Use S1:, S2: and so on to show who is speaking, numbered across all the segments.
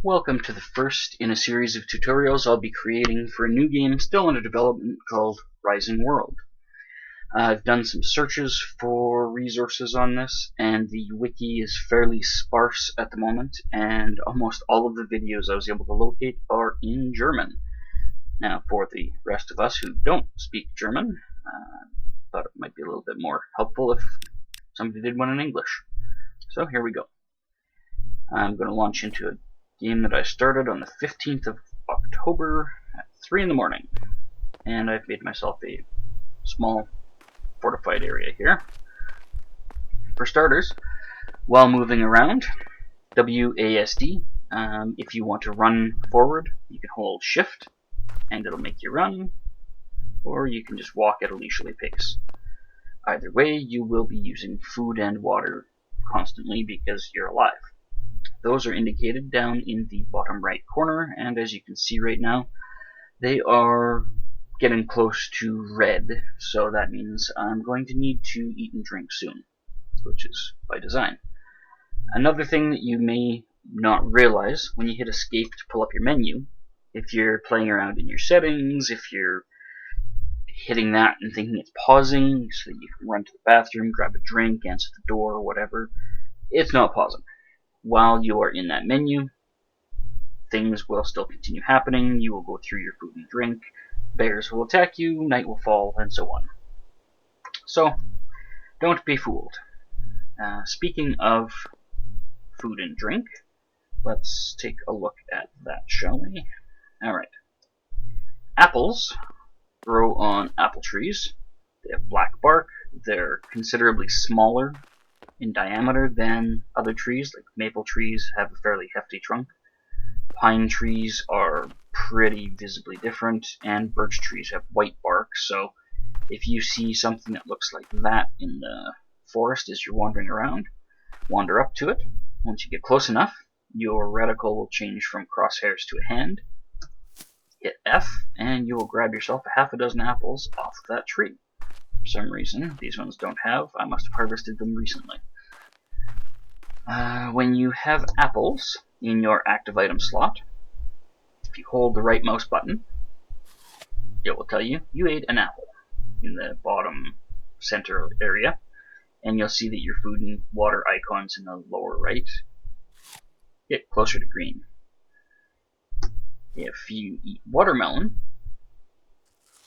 S1: Welcome to the first in a series of tutorials I'll be creating for a new game still under development called Rising World. I've done some searches for resources on this, and the wiki is fairly sparse at the moment, and almost all of the videos I was able to locate are in German. Now, for the rest of us who don't speak German, thought it might be a little bit more helpful if somebody did one in English. So here we go. I'm going to launch into a game that I started on the 15th of October at 3 in the morning. And I've made myself a small fortified area here. For starters, while moving around, WASD, if you want to run forward, you can hold shift and it'll make you run, or you can just walk at a leisurely pace. Either way, you will be using food and water constantly because you're alive. Those are indicated down in the bottom right corner, and as you can see right now, they are getting close to red, so that means I'm going to need to eat and drink soon, which is by design. Another thing that you may not realize when you hit escape to pull up your menu, if you're playing around in your settings, if you're hitting that and thinking it's pausing so that you can run to the bathroom, grab a drink, answer the door, or whatever, it's not pausing. While you are in that menu, things will still continue happening. You will go through your food and drink, bears will attack you, night will fall, and so on. So, don't be fooled. Speaking of food and drink, let's take a look at that, shall we? Alright. Apples grow on apple trees. They have black bark. They're considerably smaller in diameter than other trees, like maple trees have a fairly hefty trunk. Pine trees are pretty visibly different, and birch trees have white bark, so if you see something that looks like that in the forest as you're wandering around, wander up to it. Once you get close enough, your reticle will change from crosshairs to a hand. Hit F, and you will grab yourself a half a dozen apples off of that tree. For some reason, these ones don't have. I must have harvested them recently. When you have apples in your active item slot, if you hold the right mouse button, it will tell you you ate an apple in the bottom center area, and you'll see that your food and water icons in the lower right get closer to green. If you eat watermelon,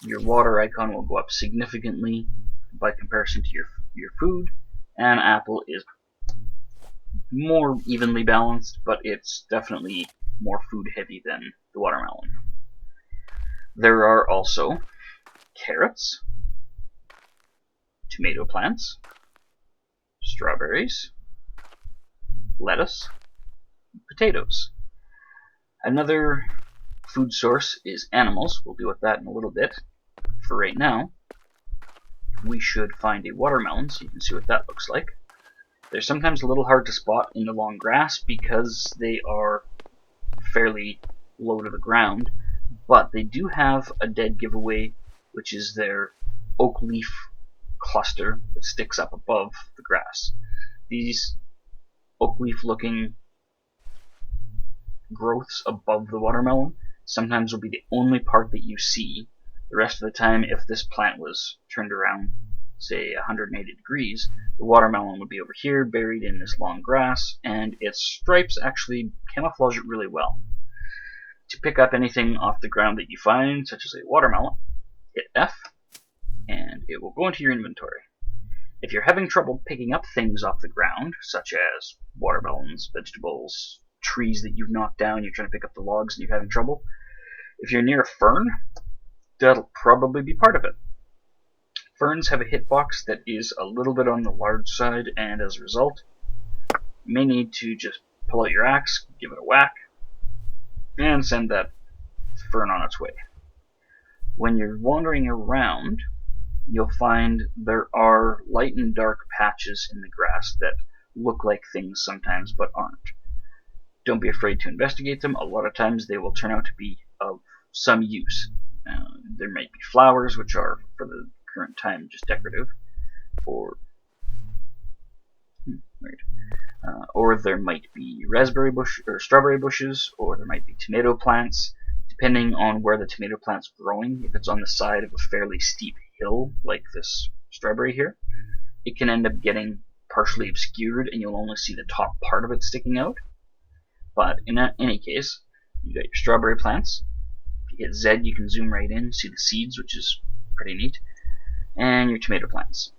S1: your water icon will go up significantly by comparison to your food, and apple is more evenly balanced, but it's definitely more food heavy than the watermelon. There are also carrots, tomato plants, strawberries, lettuce, potatoes. Another food source is animals. We'll deal with that in a little bit. For right now, we should find a watermelon so you can see what that looks like. They're sometimes a little hard to spot in the long grass because they are fairly low to the ground, but they do have a dead giveaway, which is their oak leaf cluster that sticks up above the grass. These oak leaf looking growths above the watermelon sometimes will be the only part that you see. The rest of the time, if this plant was turned around, say 180 degrees, the watermelon would be over here, buried in this long grass, and its stripes actually camouflage it really well. To pick up anything off the ground that you find, such as a watermelon, hit F, and it will go into your inventory. If you're having trouble picking up things off the ground, such as watermelons, vegetables, trees that you've knocked down, you're trying to pick up the logs and you're having trouble, if you're near a fern, that'll probably be part of it. Ferns have a hitbox that is a little bit on the large side, and as a result, you may need to just pull out your axe, give it a whack, and send that fern on its way. When you're wandering around, you'll find there are light and dark patches in the grass that look like things sometimes but aren't. Don't be afraid to investigate them. A lot of times they will turn out to be of some use. There might be flowers, which are, for the current time, just decorative, or or there might be raspberry bush or strawberry bushes, or there might be tomato plants, depending on where the tomato plant's growing. If it's on the side of a fairly steep hill, like this strawberry here, it can end up getting partially obscured and you'll only see the top part of it sticking out. But in any case, you got your strawberry plants. If you hit Z, you can zoom right in, see the seeds, which is pretty neat, and your tomato plants.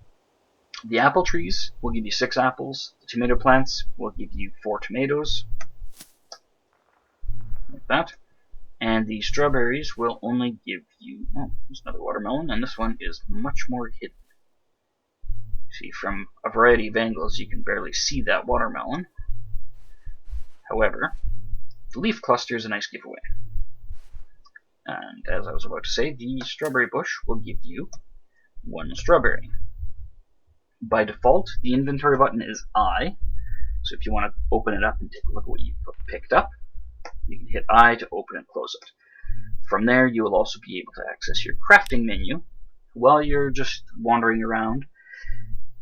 S1: The apple trees will give you 6 apples. The tomato plants will give you 4 tomatoes, like that. And the strawberries will only give you, oh, there's another watermelon, and this one is much more hidden. See, from a variety of angles, you can barely see that watermelon. However, the leaf cluster is a nice giveaway. And as I was about to say, the strawberry bush will give you 1 strawberry. By default, the inventory button is I, so if you want to open it up and take a look at what you've picked up, you can hit I to open and close it. From there, you will also be able to access your crafting menu. While you're just wandering around,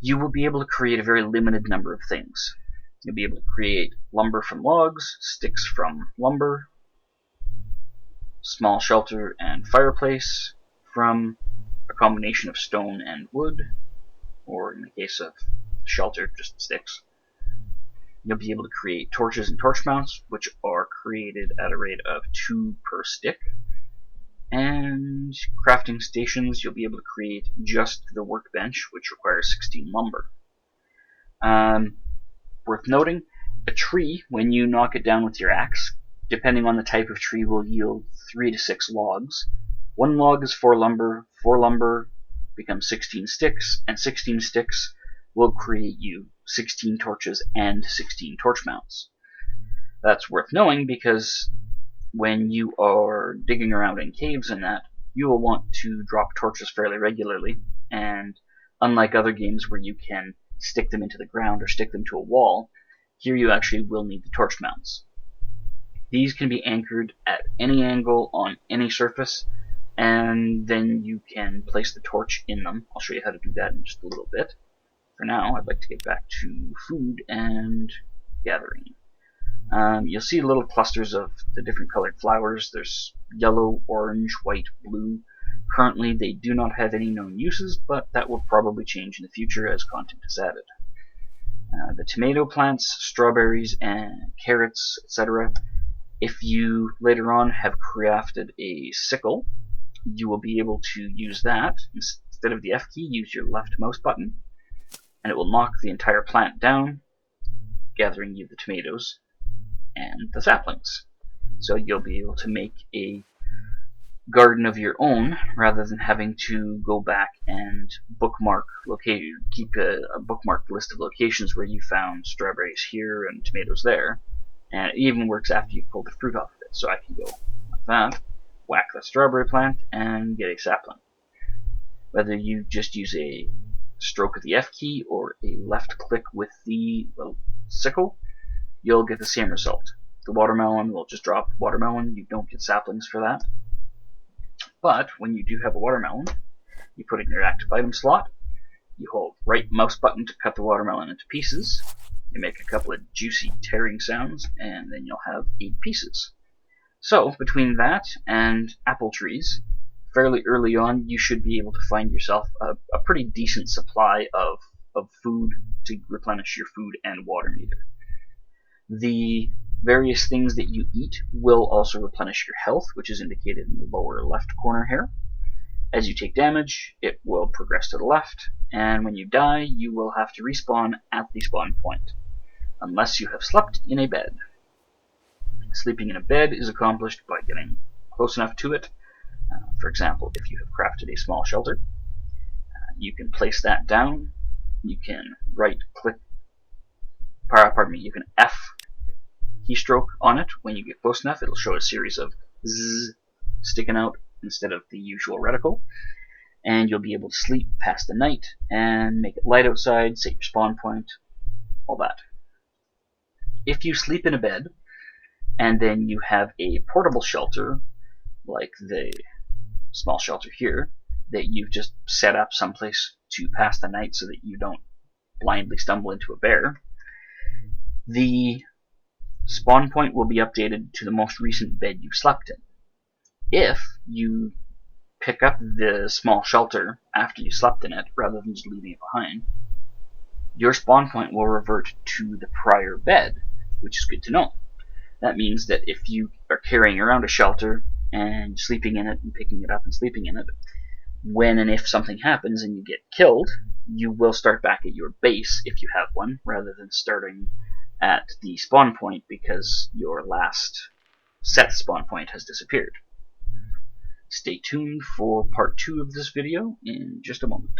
S1: you will be able to create a very limited number of things. You'll be able to create lumber from logs, sticks from lumber, small shelter and fireplace from a combination of stone and wood, or in the case of shelter, just sticks. You'll be able to create torches and torch mounts, which are created at a rate of 2 per stick. And crafting stations, you'll be able to create just the workbench, which requires 16 lumber. Worth noting, a tree, when you knock it down with your axe, depending on the type of tree, will yield 3 to 6 logs. 1 log is 4 lumber, 4 lumber becomes 16 sticks, and 16 sticks will create you 16 torches and 16 torch mounts. That's worth knowing because when you are digging around in caves and that, you will want to drop torches fairly regularly, and unlike other games where you can stick them into the ground or stick them to a wall, here you actually will need the torch mounts. These can be anchored at any angle on any surface, and then you can place the torch in them. I'll show you how to do that in just a little bit. For now, I'd like to get back to food and gathering. You'll see little clusters of the different colored flowers. There's yellow, orange, white, blue. Currently, they do not have any known uses, but that will probably change in the future as content is added. The tomato plants, strawberries, and carrots, etc. If you later on have crafted a sickle, you will be able to use that. Instead of the F key, use your left mouse button, and it will knock the entire plant down, gathering you the tomatoes and the saplings. So you'll be able to make a garden of your own rather than having to go back and bookmark keep a bookmarked list of locations where you found strawberries here and tomatoes there. And it even works after you've pulled the fruit off of it. So I can go like that, whack the strawberry plant, and get a sapling. Whether you just use a stroke of the F key or a left click with the sickle, you'll get the same result. The watermelon will just drop watermelon. You don't get saplings for that. But when you do have a watermelon, you put it in your active item slot, you hold right mouse button to cut the watermelon into pieces, you make a couple of juicy tearing sounds, and then you'll have 8 pieces. So between that and apple trees, fairly early on you should be able to find yourself a pretty decent supply of food to replenish your food and water meter. The various things that you eat will also replenish your health, which is indicated in the lower left corner here. As you take damage, it will progress to the left, and when you die, you will have to respawn at the spawn point, unless you have slept in a bed. Sleeping in a bed is accomplished by getting close enough to it. For example, if you have crafted a small shelter, you can place that down. You can you can F keystroke on it. When you get close enough, it'll show a series of zzz sticking out instead of the usual reticle, and you'll be able to sleep past the night and make it light outside, set your spawn point, all that. If you sleep in a bed and then you have a portable shelter like the small shelter here that you've just set up someplace to pass the night so that you don't blindly stumble into a bear, the spawn point will be updated to the most recent bed you slept in. If you pick up the small shelter after you slept in it, rather than just leaving it behind, your spawn point will revert to the prior bed, which is good to know. That means that if you are carrying around a shelter and sleeping in it and picking it up and sleeping in it, when and if something happens and you get killed, you will start back at your base if you have one, rather than starting at the spawn point because your last set spawn point has disappeared. Stay tuned for part 2 of this video in just a moment.